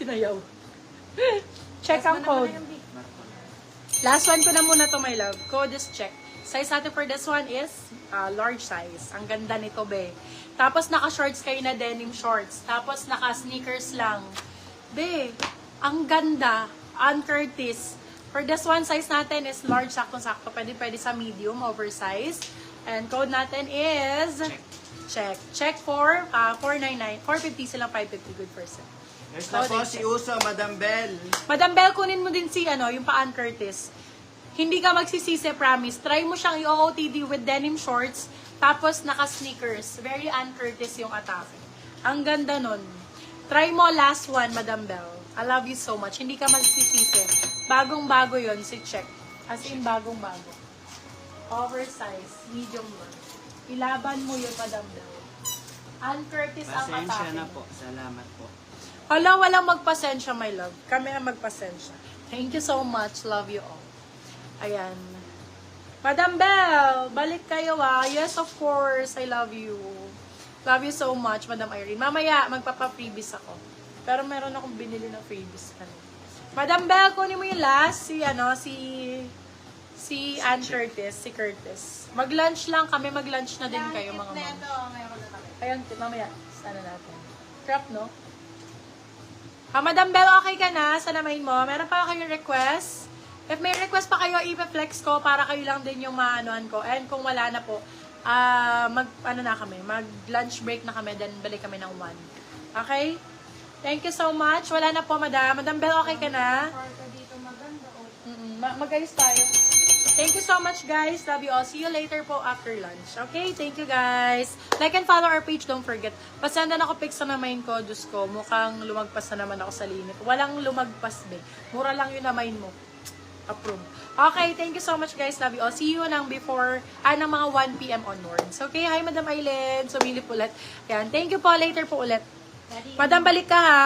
Sinayaw. Check ang code. Marco. Last one ko na muna to, my love. Code is check. Size natin for this one is large size. Ang ganda nito, be. Tapos naka-shorts kayo na denim shorts. Tapos naka-sneakers lang. Be, ang ganda. Ann Curtis. For this one, size natin is large, sakto-sakto. Pwede sa medium, oversize. And code natin is... Check. Check for 499. 450 silang 550. Good person. Next na po si Uso, Madam Bell. Madam Bell, kunin mo din si, yung pa Ann Curtis. Hindi ka magsisisi, promise. Try mo siyang i-OOTD with denim shorts, tapos naka-sneakers. Very Ann Curtis yung atake. Ang ganda nun. Try mo last one, Madam Bell. I love you so much. Hindi ka magsisisi. Bagong-bago yon si Check. As in, bagong-bago. Oversize, medium one. Ilaban mo yun, Madam Bell. Ann Curtis ang atake. Pasensya na po. Salamat po. Hala, walang magpasensya, my love. Kami ang magpasensya. Thank you so much. Love you all. Ayan. Madam Bell, balik kayo Yes, of course. I love you. Love you so much, Madam Irene. Mamaya, magpapa-freebies ako. Pero meron akong binili ng freebies. Madam Bell, kunin mo yung last. Si Ann Curtis. Si Curtis. Mag-lunch lang kami. Mag-lunch na din kayo, mga ma'am. Ayan, mamaya. Sana natin. Crap, no? Madam Bell, okay ka na sa namain mo? Meron pa kayong request? If may request pa kayo, ipa-flex ko para kayo lang din yung maanuan ko. And kung wala na po, mag-lunch break na kami, then balik kami ng 1. Okay? Thank you so much. Wala na po, madam. Madam Bell, okay ka na? Mag-ayos tayo. Thank you so much, guys. Love you all. See you later po after lunch. Okay? Thank you, guys. Like and follow our page. Don't forget. Pasendan ako pics na main ko. Diyos ko, mukhang lumagpas na naman ako sa limit. Walang lumagpas, be. Mura lang yun na main mo. Approve. Okay, thank you so much, guys. Love you all. See you ng ng mga 1 p.m. onwards. Okay, hi, Madam Aileen. Sumilip ulit. Yan. Thank you po. Later po ulit. Madam, balik ka, ha?